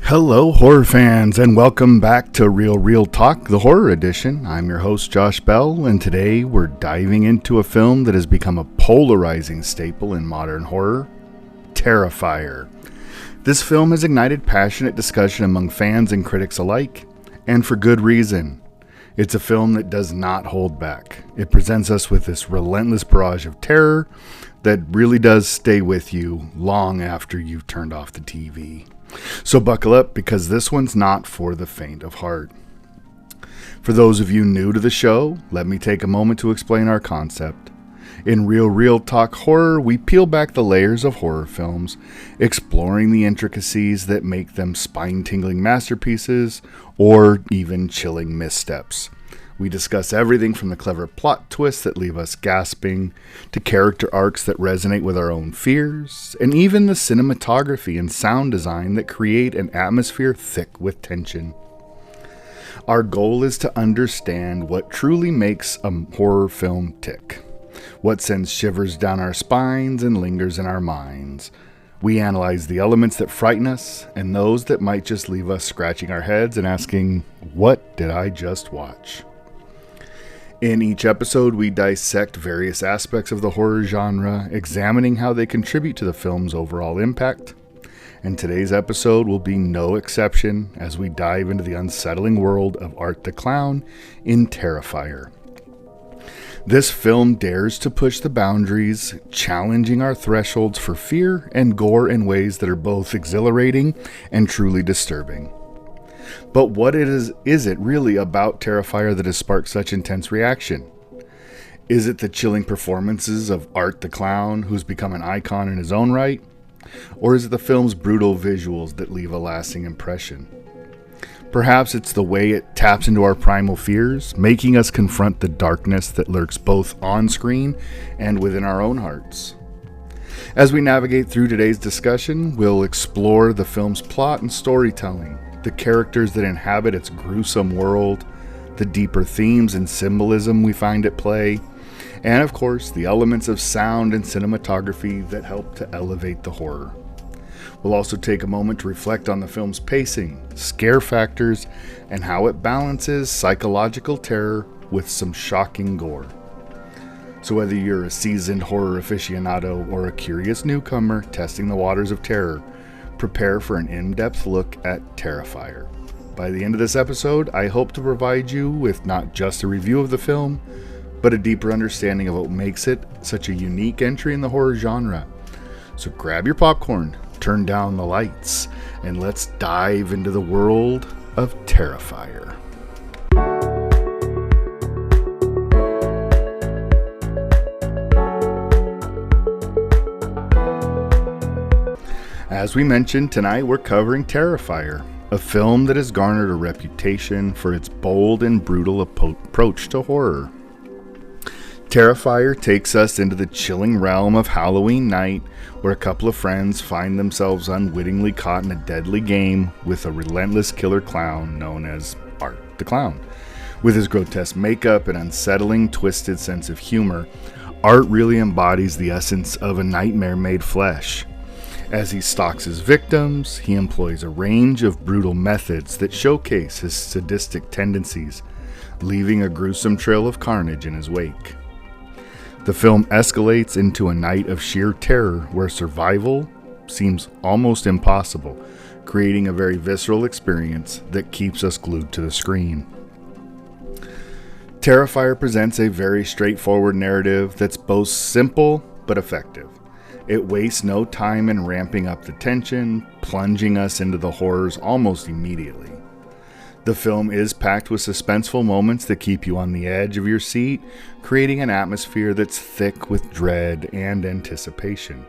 Hello, horror fans, and welcome back to Real Talk, the horror edition. I'm your host, Josh Bell, and today we're diving into a film that has become a polarizing staple in modern horror, Terrifier. This film has ignited passionate discussion among fans and critics alike, and for good reason. It's a film that does not hold back. It presents us with this relentless barrage of terror that really does stay with you long after you've turned off the TV. So buckle up, because this one's not for the faint of heart. For those of you new to the show, let me take a moment to explain our concept. In Real Talk Horror, we peel back the layers of horror films, exploring the intricacies that make them spine-tingling masterpieces or even chilling missteps. We discuss everything from the clever plot twists that leave us gasping, to character arcs that resonate with our own fears, and even the cinematography and sound design that create an atmosphere thick with tension. Our goal is to understand what truly makes a horror film tick, what sends shivers down our spines and lingers in our minds. We analyze the elements that frighten us and those that might just leave us scratching our heads and asking, "What did I just watch?" In each episode, we dissect various aspects of the horror genre, examining how they contribute to the film's overall impact. And today's episode will be no exception as we dive into the unsettling world of Art the Clown in Terrifier. This film dares to push the boundaries, challenging our thresholds for fear and gore in ways that are both exhilarating and truly disturbing. But what is it really about Terrifier that has sparked such intense reaction? Is it the chilling performances of Art the Clown, who's become an icon in his own right? Or is it the film's brutal visuals that leave a lasting impression? Perhaps it's the way it taps into our primal fears, making us confront the darkness that lurks both on screen and within our own hearts. As we navigate through today's discussion, we'll explore the film's plot and storytelling, the characters that inhabit its gruesome world, the deeper themes and symbolism we find at play, and of course, the elements of sound and cinematography that help to elevate the horror. We'll also take a moment to reflect on the film's pacing, scare factors, and how it balances psychological terror with some shocking gore. So whether you're a seasoned horror aficionado or a curious newcomer testing the waters of terror, prepare for an in-depth look at Terrifier. By the end of this episode, I hope to provide you with not just a review of the film, but a deeper understanding of what makes it such a unique entry in the horror genre. So grab your popcorn, turn down the lights, and let's dive into the world of Terrifier. As we mentioned, tonight we're covering Terrifier, a film that has garnered a reputation for its bold and brutal approach to horror. Terrifier takes us into the chilling realm of Halloween night, where a couple of friends find themselves unwittingly caught in a deadly game with a relentless killer clown known as Art the Clown. With his grotesque makeup and unsettling, twisted sense of humor, Art really embodies the essence of a nightmare made flesh. As he stalks his victims, he employs a range of brutal methods that showcase his sadistic tendencies, leaving a gruesome trail of carnage in his wake. The film escalates into a night of sheer terror where survival seems almost impossible, creating a very visceral experience that keeps us glued to the screen. Terrifier presents a very straightforward narrative that's both simple but effective. It wastes no time in ramping up the tension, plunging us into the horrors almost immediately. The film is packed with suspenseful moments that keep you on the edge of your seat, creating an atmosphere that's thick with dread and anticipation.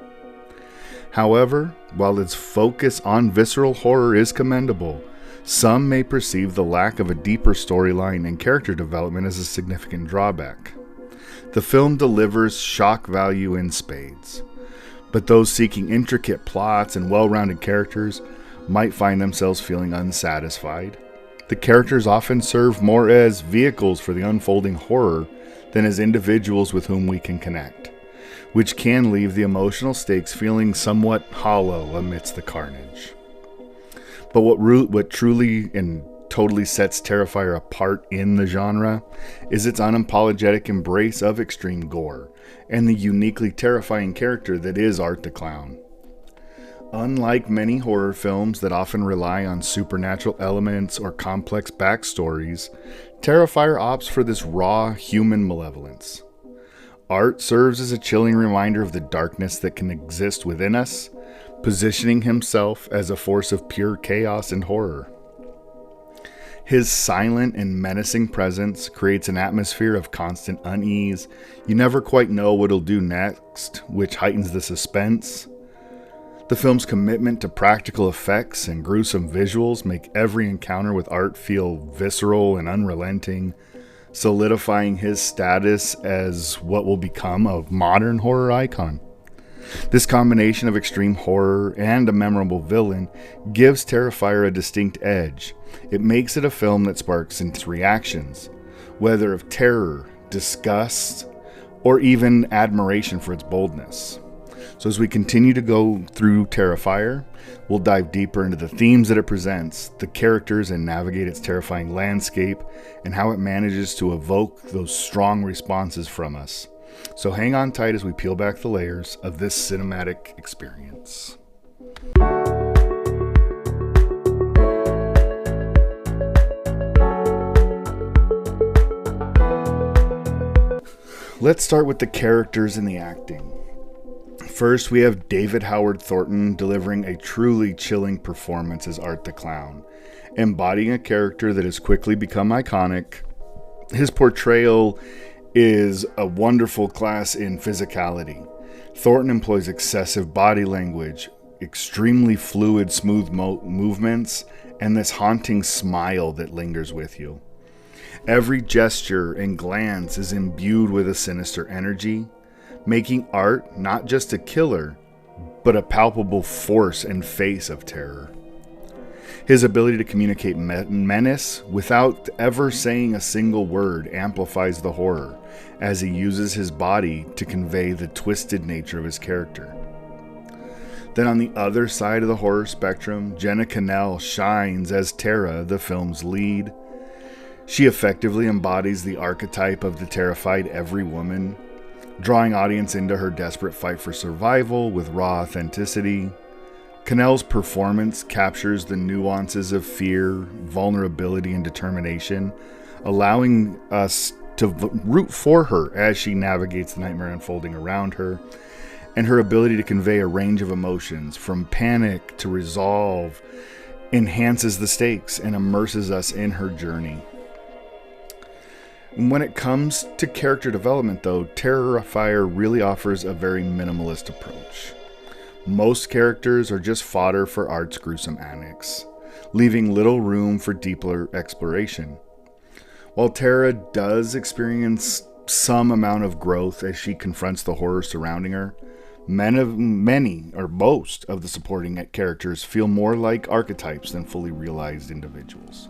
However, while its focus on visceral horror is commendable, some may perceive the lack of a deeper storyline and character development as a significant drawback. The film delivers shock value in spades, but those seeking intricate plots and well-rounded characters might find themselves feeling unsatisfied. The characters often serve more as vehicles for the unfolding horror than as individuals with whom we can connect, which can leave the emotional stakes feeling somewhat hollow amidst the carnage. But what truly and totally sets Terrifier apart in the genre is its unapologetic embrace of extreme gore and the uniquely terrifying character that is Art the Clown. Unlike many horror films that often rely on supernatural elements or complex backstories, Terrifier opts for this raw human malevolence. Art serves as a chilling reminder of the darkness that can exist within us, positioning himself as a force of pure chaos and horror. His silent and menacing presence creates an atmosphere of constant unease. You never quite know what he'll do next, which heightens the suspense. The film's commitment to practical effects and gruesome visuals make every encounter with Art feel visceral and unrelenting, solidifying his status as what will become a modern horror icon. This combination of extreme horror and a memorable villain gives Terrifier a distinct edge. It makes it a film that sparks intense reactions, whether of terror, disgust, or even admiration for its boldness. So as we continue to go through Terrifier, we'll dive deeper into the themes that it presents, the characters, and navigate its terrifying landscape, and how it manages to evoke those strong responses from us. So hang on tight as we peel back the layers of this cinematic experience. Let's start with the characters and the acting. First, we have David Howard Thornton delivering a truly chilling performance as Art the Clown, embodying a character that has quickly become iconic. His portrayal is a wonderful class in physicality. Thornton employs excessive body language, extremely fluid, smooth movements, and this haunting smile that lingers with you. Every gesture and glance is imbued with a sinister energy, making Art not just a killer, but a palpable force and face of terror. His ability to communicate menace without ever saying a single word amplifies the horror, as he uses his body to convey the twisted nature of his character. Then on the other side of the horror spectrum, Jenna Cannell shines as Tara, the film's lead. She effectively embodies the archetype of the terrified every woman, drawing audience into her desperate fight for survival with raw authenticity. Cannell's performance captures the nuances of fear, vulnerability, and determination, allowing us to root for her as she navigates the nightmare unfolding around her, and her ability to convey a range of emotions, from panic to resolve, enhances the stakes and immerses us in her journey. When it comes to character development, though, Terrifier really offers a very minimalist approach. Most characters are just fodder for Art's gruesome antics, leaving little room for deeper exploration. While Tara does experience some amount of growth as she confronts the horror surrounding her, many or most of the supporting characters feel more like archetypes than fully realized individuals.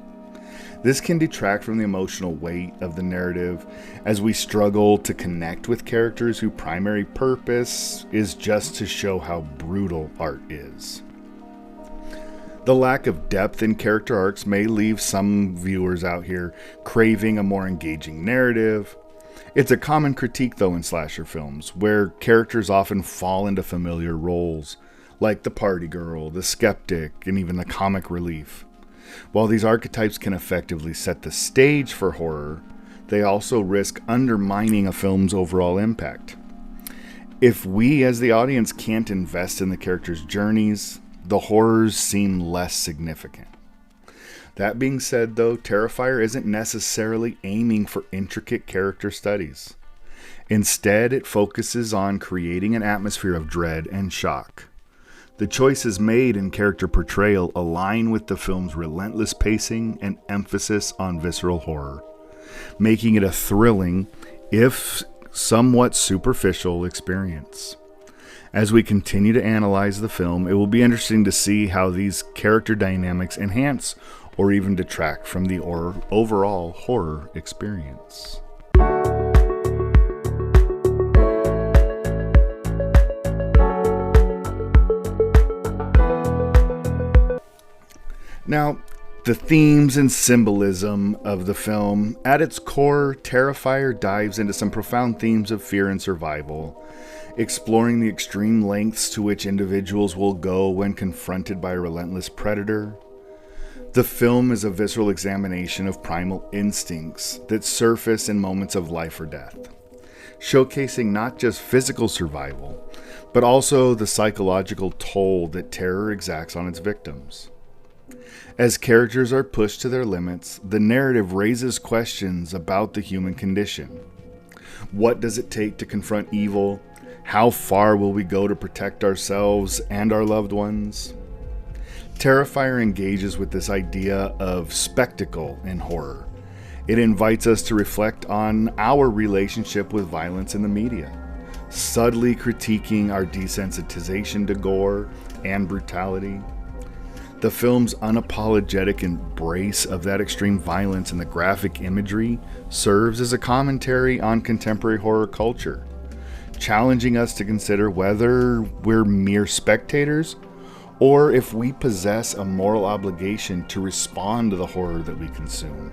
This can detract from the emotional weight of the narrative as we struggle to connect with characters whose primary purpose is just to show how brutal Art is. The lack of depth in character arcs may leave some viewers out here craving a more engaging narrative. It's a common critique, though, in slasher films, where characters often fall into familiar roles, like the party girl, the skeptic, and even the comic relief. While these archetypes can effectively set the stage for horror, they also risk undermining a film's overall impact. If we as the audience can't invest in the characters' journeys, the horrors seem less significant. That being said, though, Terrifier isn't necessarily aiming for intricate character studies. Instead, it focuses on creating an atmosphere of dread and shock. The choices made in character portrayal align with the film's relentless pacing and emphasis on visceral horror, making it a thrilling, if somewhat superficial, experience. As we continue to analyze the film, it will be interesting to see how these character dynamics enhance or even detract from the overall horror experience. Now, the themes and symbolism of the film, at its core, Terrifier dives into some profound themes of fear and survival, exploring the extreme lengths to which individuals will go when confronted by a relentless predator. The film is a visceral examination of primal instincts that surface in moments of life or death, showcasing not just physical survival, but also the psychological toll that terror exacts on its victims. As characters are pushed to their limits, the narrative raises questions about the human condition. What does it take to confront evil? How far will we go to protect ourselves and our loved ones? Terrifier engages with this idea of spectacle in horror. It invites us to reflect on our relationship with violence in the media, subtly critiquing our desensitization to gore and brutality. The film's unapologetic embrace of that extreme violence and the graphic imagery serves as a commentary on contemporary horror culture, challenging us to consider whether we're mere spectators or if we possess a moral obligation to respond to the horror that we consume.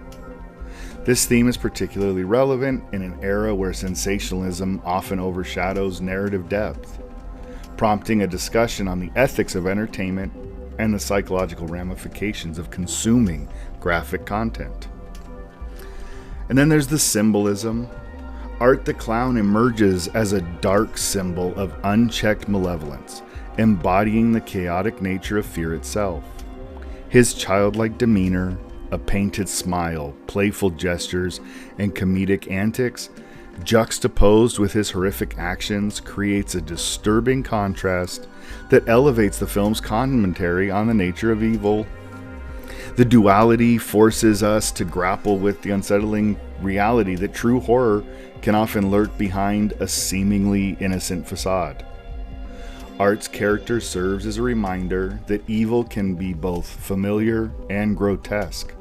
This theme is particularly relevant in an era where sensationalism often overshadows narrative depth, prompting a discussion on the ethics of entertainment and the psychological ramifications of consuming graphic content. And then there's the symbolism. Art the Clown emerges as a dark symbol of unchecked malevolence, embodying the chaotic nature of fear itself. His childlike demeanor, a painted smile, playful gestures, and comedic antics, juxtaposed with his horrific actions, creates a disturbing contrast that elevates the film's commentary on the nature of evil. The duality forces us to grapple with the unsettling reality that true horror can often lurk behind a seemingly innocent facade. Art's character serves as a reminder that evil can be both familiar and grotesque,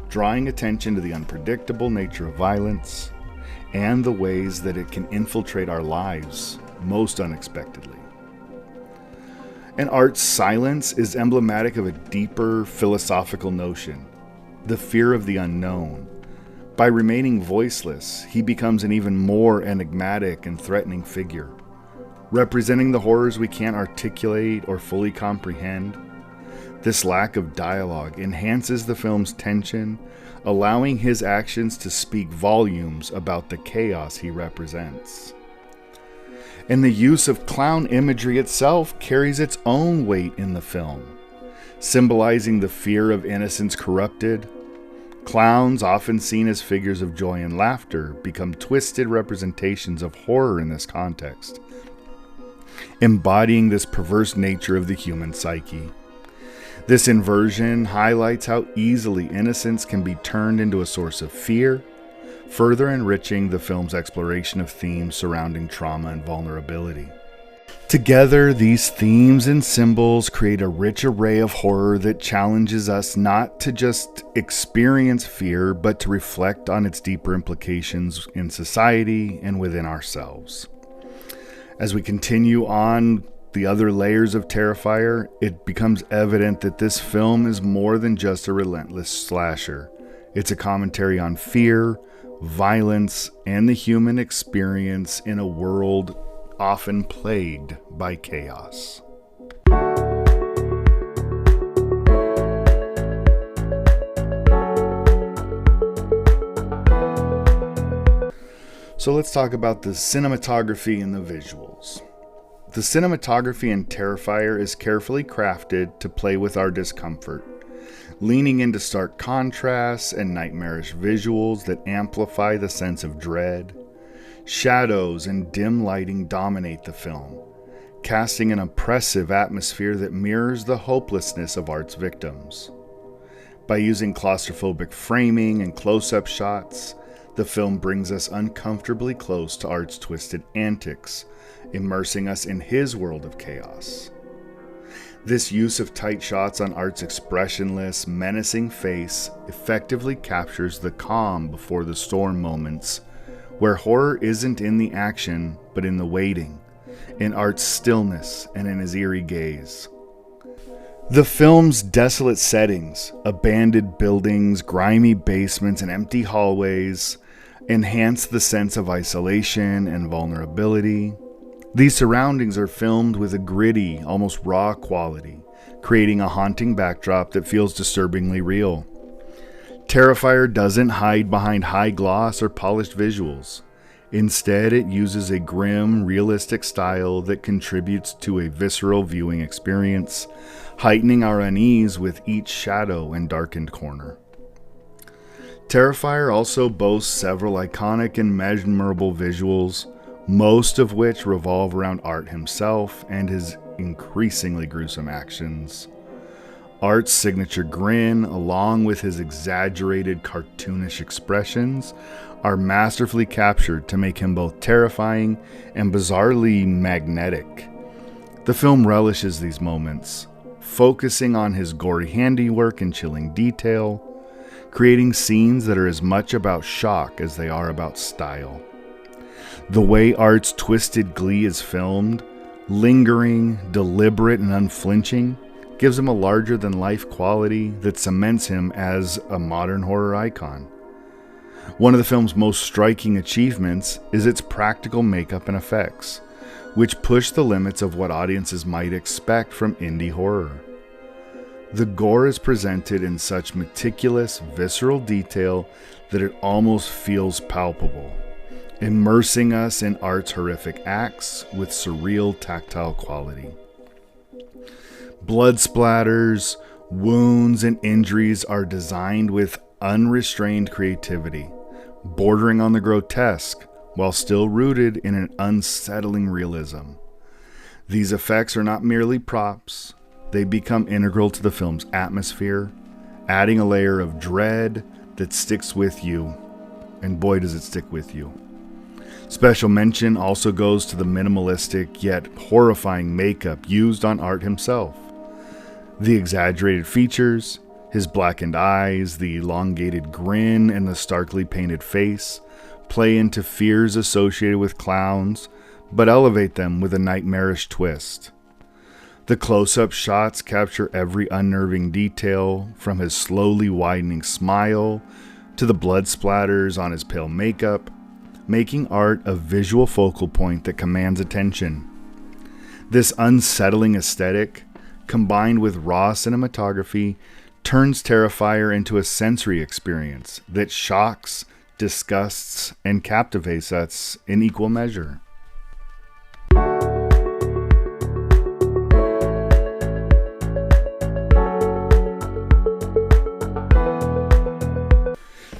drawing attention to the unpredictable nature of violence and the ways that it can infiltrate our lives most unexpectedly. And Art's silence is emblematic of a deeper philosophical notion, the fear of the unknown. By remaining voiceless, he becomes an even more enigmatic and threatening figure, representing the horrors we can't articulate or fully comprehend. This lack of dialogue enhances the film's tension, allowing his actions to speak volumes about the chaos he represents. And the use of clown imagery itself carries its own weight in the film, symbolizing the fear of innocence corrupted. Clowns, often seen as figures of joy and laughter, become twisted representations of horror in this context, embodying this perverse nature of the human psyche. This inversion highlights how easily innocence can be turned into a source of fear, further enriching the film's exploration of themes surrounding trauma and vulnerability. Together, these themes and symbols create a rich array of horror that challenges us not to just experience fear, but to reflect on its deeper implications in society and within ourselves. As we continue on the other layers of Terrifier, it becomes evident that this film is more than just a relentless slasher. It's a commentary on fear, violence, and the human experience in a world often plagued by chaos. So let's talk about the cinematography and the visuals. The cinematography in Terrifier is carefully crafted to play with our discomfort, leaning into stark contrasts and nightmarish visuals that amplify the sense of dread. Shadows and dim lighting dominate the film, casting an oppressive atmosphere that mirrors the hopelessness of Art's victims. By using claustrophobic framing and close-up shots, the film brings us uncomfortably close to Art's twisted antics, immersing us in his world of chaos. This use of tight shots on Art's expressionless, menacing face effectively captures the calm before the storm moments, where horror isn't in the action, but in the waiting, in Art's stillness and in his eerie gaze. The film's desolate settings, abandoned buildings, grimy basements, and empty hallways enhance the sense of isolation and vulnerability. These surroundings are filmed with a gritty, almost raw quality, creating a haunting backdrop that feels disturbingly real. Terrifier doesn't hide behind high gloss or polished visuals. Instead, it uses a grim, realistic style that contributes to a visceral viewing experience, heightening our unease with each shadow and darkened corner. Terrifier also boasts several iconic and memorable visuals, most of which revolve around Art himself and his increasingly gruesome actions. Art's signature grin, along with his exaggerated cartoonish expressions, are masterfully captured to make him both terrifying and bizarrely magnetic. The film relishes these moments, focusing on his gory handiwork and chilling detail, creating scenes that are as much about shock as they are about style. The way Art's twisted glee is filmed, lingering, deliberate, and unflinching, gives him a larger-than-life quality that cements him as a modern horror icon. One of the film's most striking achievements is its practical makeup and effects, which push the limits of what audiences might expect from indie horror. The gore is presented in such meticulous, visceral detail that it almost feels palpable, immersing us in Art's horrific acts with surreal tactile quality. Blood splatters, wounds, and injuries are designed with unrestrained creativity, bordering on the grotesque while still rooted in an unsettling realism. These effects are not merely props, they become integral to the film's atmosphere, adding a layer of dread that sticks with you, and boy does it stick with you. Special mention also goes to the minimalistic yet horrifying makeup used on Art himself. The exaggerated features, his blackened eyes, the elongated grin, and the starkly painted face play into fears associated with clowns, but elevate them with a nightmarish twist. The close-up shots capture every unnerving detail, from his slowly widening smile to the blood splatters on his pale makeup, making Art a visual focal point that commands attention. This unsettling aesthetic, combined with raw cinematography, turns Terrifier into a sensory experience that shocks, disgusts, and captivates us in equal measure.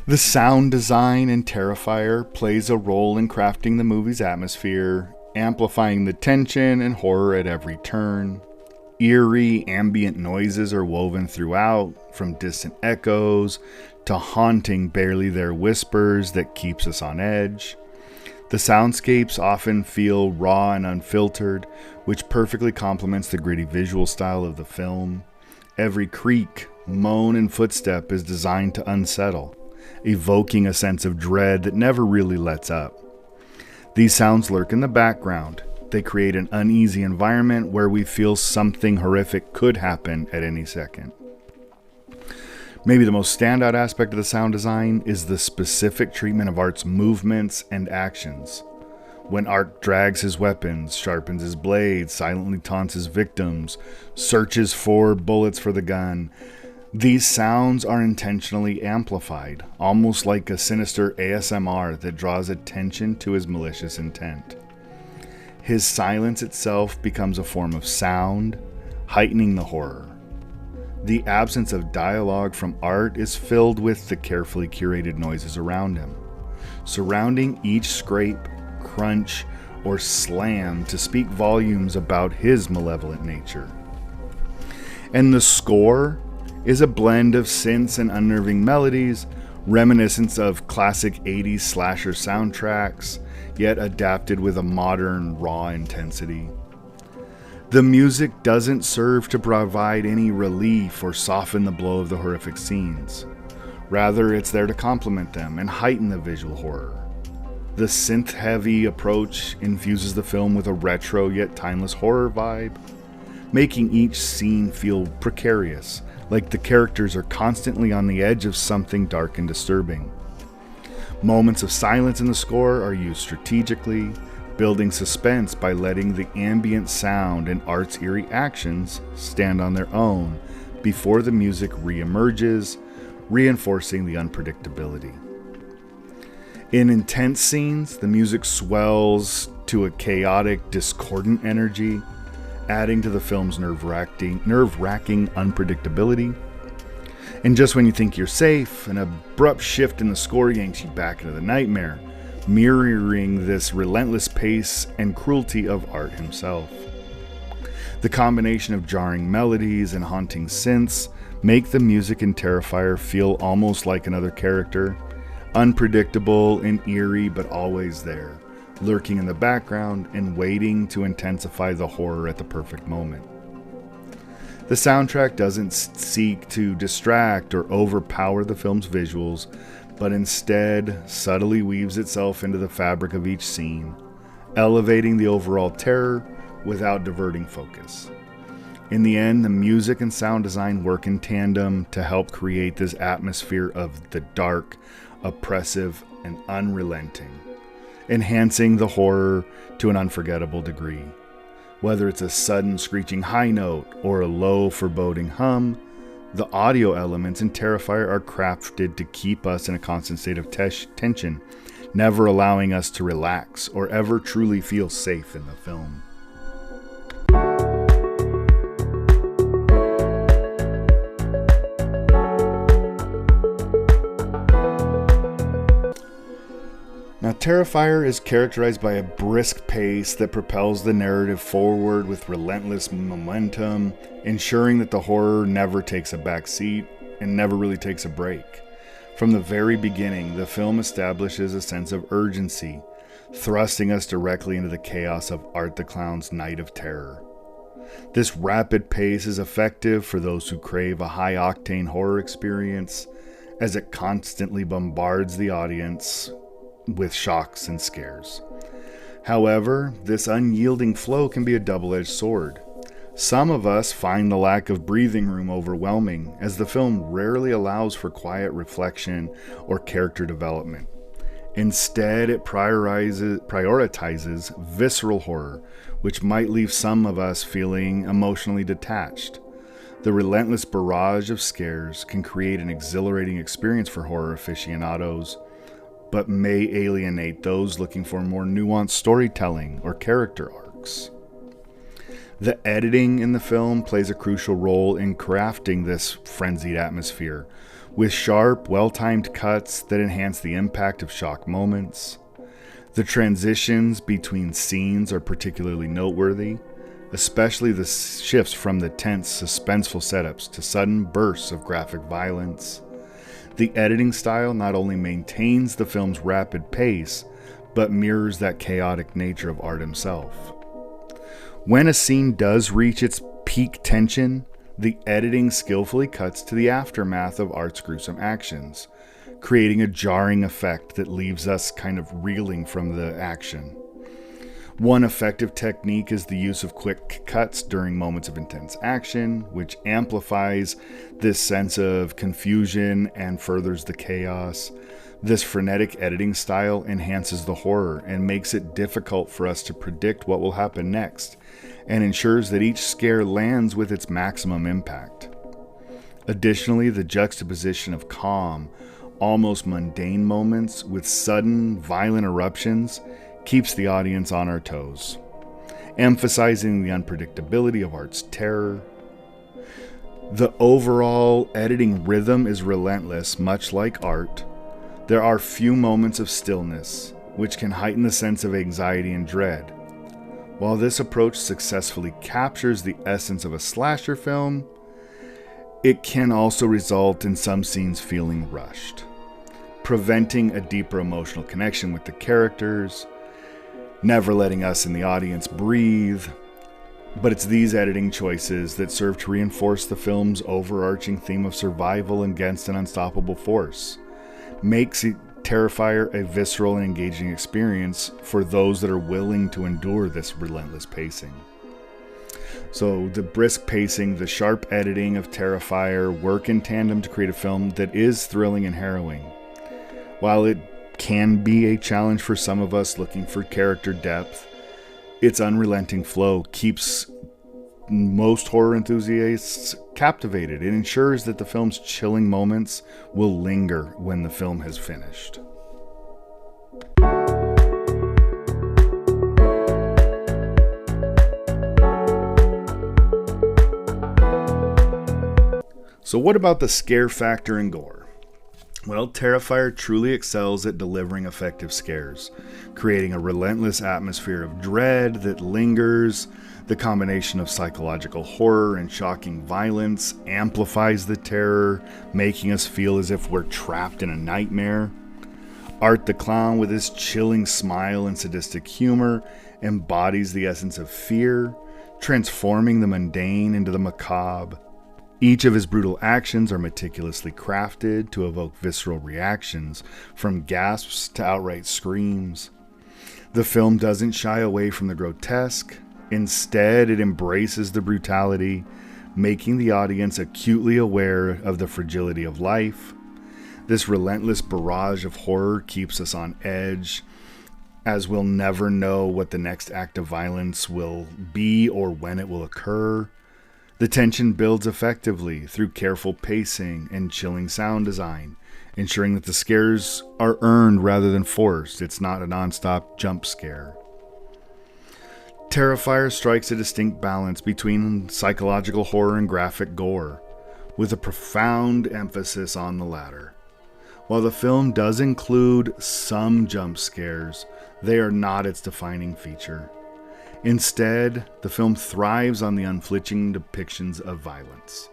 The sound design in Terrifier plays a role in crafting the movie's atmosphere, amplifying the tension and horror at every turn. Eerie, ambient noises are woven throughout, from distant echoes to haunting, barely there whispers that keeps us on edge. The soundscapes often feel raw and unfiltered, which perfectly complements the gritty visual style of the film. Every creak, moan, and footstep is designed to unsettle, evoking a sense of dread that never really lets up. These sounds lurk in the background. They create an uneasy environment where we feel something horrific could happen at any second. Maybe the most standout aspect of the sound design is the specific treatment of Art's movements and actions. When Art drags his weapons, sharpens his blades, silently taunts his victims, searches for bullets for the gun, these sounds are intentionally amplified, almost like a sinister ASMR that draws attention to his malicious intent. His silence itself becomes a form of sound, heightening the horror. The absence of dialogue from Art is filled with the carefully curated noises around him, surrounding each scrape, crunch, or slam to speak volumes about his malevolent nature. And the score is a blend of synths and unnerving melodies, reminiscent of classic 80s slasher soundtracks, yet adapted with a modern, raw intensity. The music doesn't serve to provide any relief or soften the blow of the horrific scenes. Rather, it's there to complement them and heighten the visual horror. The synth-heavy approach infuses the film with a retro yet timeless horror vibe, making each scene feel precarious, like the characters are constantly on the edge of something dark and disturbing. Moments of silence in the score are used strategically, building suspense by letting the ambient sound and Art's eerie actions stand on their own before the music re-emerges, reinforcing the unpredictability. In intense scenes, the music swells to a chaotic, discordant energy, adding to the film's nerve-wracking unpredictability. And just when you think you're safe, an abrupt shift in the score yanks you back into the nightmare, mirroring this relentless pace and cruelty of Art himself. The combination of jarring melodies and haunting synths make the music in Terrifier feel almost like another character, unpredictable and eerie but always there, lurking in the background and waiting to intensify the horror at the perfect moment. The soundtrack doesn't seek to distract or overpower the film's visuals, but instead subtly weaves itself into the fabric of each scene, elevating the overall terror without diverting focus. In the end, the music and sound design work in tandem to help create this atmosphere of the dark, oppressive, and unrelenting, enhancing the horror to an unforgettable degree. Whether it's a sudden screeching high note or a low foreboding hum, the audio elements in Terrifier are crafted to keep us in a constant state of tension, never allowing us to relax or ever truly feel safe in the film. Now, Terrifier is characterized by a brisk pace that propels the narrative forward with relentless momentum, ensuring that the horror never takes a back seat and never really takes a break. From the very beginning, the film establishes a sense of urgency, thrusting us directly into the chaos of Art the Clown's night of terror. This rapid pace is effective for those who crave a high-octane horror experience, as it constantly bombards the audience with shocks and scares. However, this unyielding flow can be a double-edged sword. Some of us find the lack of breathing room overwhelming, as the film rarely allows for quiet reflection or character development. Instead, it prioritizes visceral horror, which might leave some of us feeling emotionally detached. The relentless barrage of scares can create an exhilarating experience for horror aficionados, but may alienate those looking for more nuanced storytelling or character arcs. The editing in the film plays a crucial role in crafting this frenzied atmosphere, with sharp, well-timed cuts that enhance the impact of shock moments. The transitions between scenes are particularly noteworthy, especially the shifts from the tense, suspenseful setups to sudden bursts of graphic violence. The editing style not only maintains the film's rapid pace, but mirrors that chaotic nature of Art himself. When a scene does reach its peak tension, the editing skillfully cuts to the aftermath of Art's gruesome actions, creating a jarring effect that leaves us kind of reeling from the action. One effective technique is the use of quick cuts during moments of intense action, which amplifies this sense of confusion and furthers the chaos. This frenetic editing style enhances the horror and makes it difficult for us to predict what will happen next, and ensures that each scare lands with its maximum impact. Additionally, the juxtaposition of calm, almost mundane moments with sudden, violent eruptions keeps the audience on our toes, emphasizing the unpredictability of Art's terror. The overall editing rhythm is relentless, much like Art. There are few moments of stillness, which can heighten the sense of anxiety and dread. While this approach successfully captures the essence of a slasher film, it can also result in some scenes feeling rushed, preventing a deeper emotional connection with the characters, never letting us in the audience breathe. But it's these editing choices that serve to reinforce the film's overarching theme of survival against an unstoppable force, makes Terrifier a visceral and engaging experience for those that are willing to endure this relentless pacing. So the brisk pacing, the sharp editing of Terrifier work in tandem to create a film that is thrilling and harrowing. While it can be a challenge for some of us looking for character depth, its unrelenting flow keeps most horror enthusiasts captivated. It ensures that the film's chilling moments will linger when the film has finished. So what about the scare factor in gore? Well, Terrifier truly excels at delivering effective scares, creating a relentless atmosphere of dread that lingers. The combination of psychological horror and shocking violence amplifies the terror, making us feel as if we're trapped in a nightmare. Art the Clown, with his chilling smile and sadistic humor, embodies the essence of fear, transforming the mundane into the macabre. Each of his brutal actions are meticulously crafted to evoke visceral reactions, from gasps to outright screams. The film doesn't shy away from the grotesque. Instead, it embraces the brutality, making the audience acutely aware of the fragility of life. This relentless barrage of horror keeps us on edge, as we'll never know what the next act of violence will be or when it will occur. The tension builds effectively through careful pacing and chilling sound design, ensuring that the scares are earned rather than forced. It's not a non-stop jump scare. Terrifier strikes a distinct balance between psychological horror and graphic gore, with a profound emphasis on the latter. While the film does include some jump scares, they are not its defining feature. Instead, the film thrives on the unflinching depictions of violence,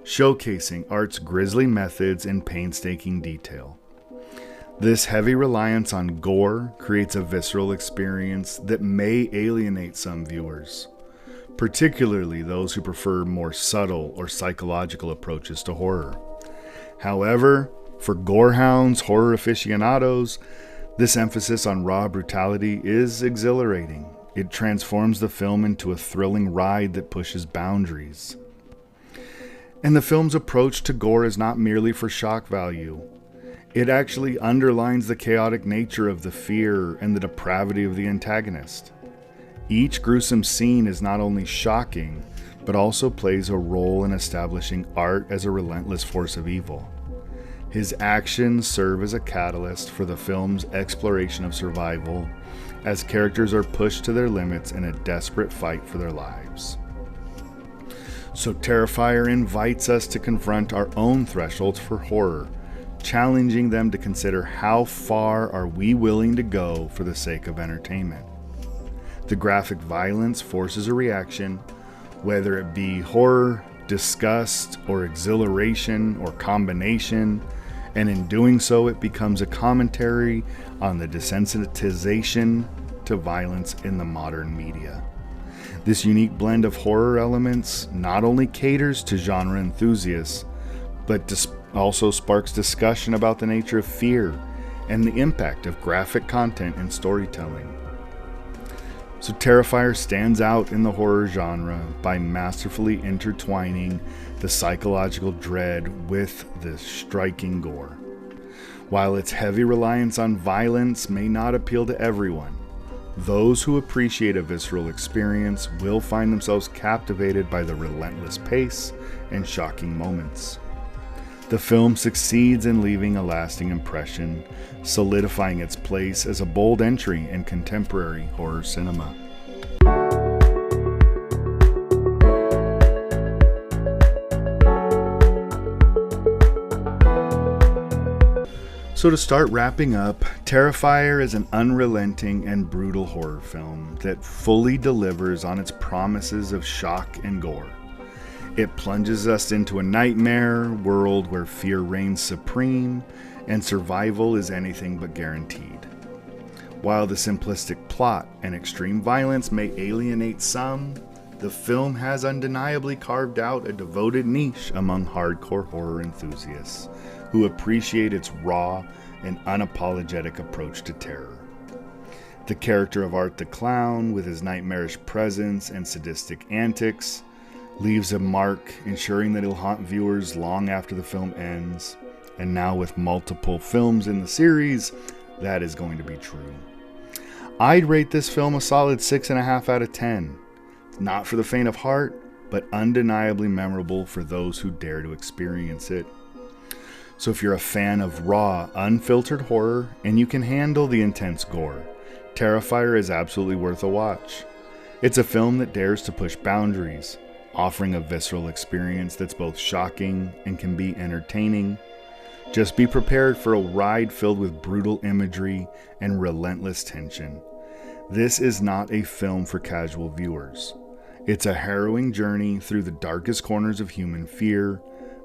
showcasing art's grisly methods and painstaking detail. This heavy reliance on gore creates a visceral experience that may alienate some viewers, particularly those who prefer more subtle or psychological approaches to horror. However, for gorehounds, horror aficionados, this emphasis on raw brutality is exhilarating. It transforms the film into a thrilling ride that pushes boundaries. And the film's approach to gore is not merely for shock value. It actually underlines the chaotic nature of the fear and the depravity of the antagonist. Each gruesome scene is not only shocking, but also plays a role in establishing art as a relentless force of evil. His actions serve as a catalyst for the film's exploration of survival, as characters are pushed to their limits in a desperate fight for their lives. So Terrifier invites us to confront our own thresholds for horror, challenging them to consider how far are we willing to go for the sake of entertainment. The graphic violence forces a reaction, whether it be horror, disgust, or exhilaration, or combination, and in doing so it becomes a commentary on the desensitization to violence in the modern media. This unique blend of horror elements not only caters to genre enthusiasts, but also sparks discussion about the nature of fear and the impact of graphic content and storytelling. So Terrifier stands out in the horror genre by masterfully intertwining the psychological dread with the striking gore. While its heavy reliance on violence may not appeal to everyone, those who appreciate a visceral experience will find themselves captivated by the relentless pace and shocking moments. The film succeeds in leaving a lasting impression, solidifying its place as a bold entry in contemporary horror cinema. So to start wrapping up, Terrifier is an unrelenting and brutal horror film that fully delivers on its promises of shock and gore. It plunges us into a nightmare world where fear reigns supreme and survival is anything but guaranteed. While the simplistic plot and extreme violence may alienate some, the film has undeniably carved out a devoted niche among hardcore horror enthusiasts who appreciate its raw and unapologetic approach to terror. The character of Art the Clown, with his nightmarish presence and sadistic antics, leaves a mark, ensuring that he'll haunt viewers long after the film ends. And now with multiple films in the series, that is going to be true. I'd rate this film a solid 6.5 out of 10. Not for the faint of heart, but undeniably memorable for those who dare to experience it. So if you're a fan of raw, unfiltered horror, and you can handle the intense gore, Terrifier is absolutely worth a watch. It's a film that dares to push boundaries, offering a visceral experience that's both shocking and can be entertaining. Just be prepared for a ride filled with brutal imagery and relentless tension. This is not a film for casual viewers. It's a harrowing journey through the darkest corners of human fear,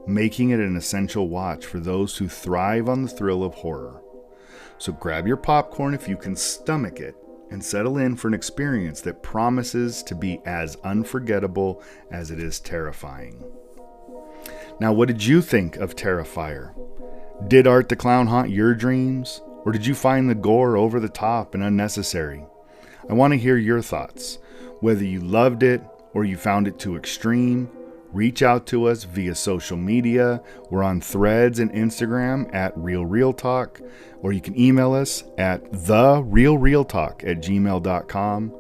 making it an essential watch for those who thrive on the thrill of horror. So grab your popcorn if you can stomach it, and settle in for an experience that promises to be as unforgettable as it is terrifying. Now, what did you think of Terrifier? Did Art the Clown haunt your dreams, or did you find the gore over the top and unnecessary? I want to hear your thoughts. Whether you loved it or you found it too extreme, reach out to us via social media. We're on Threads and Instagram at RealRealTalk, or you can email us at therealrealtalk@gmail.com.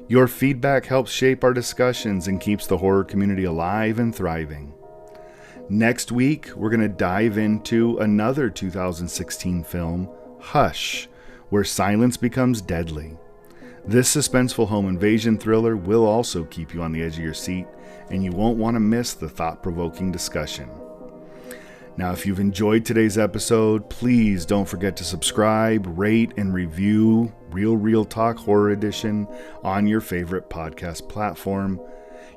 Your feedback helps shape our discussions and keeps the horror community alive and thriving. Next week, we're going to dive into another 2016 film, Hush, where silence becomes deadly. This suspenseful home invasion thriller will also keep you on the edge of your seat, and you won't want to miss the thought-provoking discussion. Now, if you've enjoyed today's episode, please don't forget to subscribe, rate, and review Real Talk Horror Edition on your favorite podcast platform.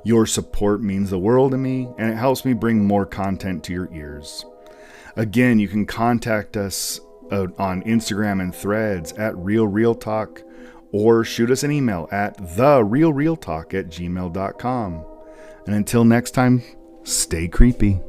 Your support means the world to me, and it helps me bring more content to your ears. Again, you can contact us on Instagram and Threads at RealRealTalk, or shoot us an email at therealrealtalk@gmail.com. And until next time, stay creepy.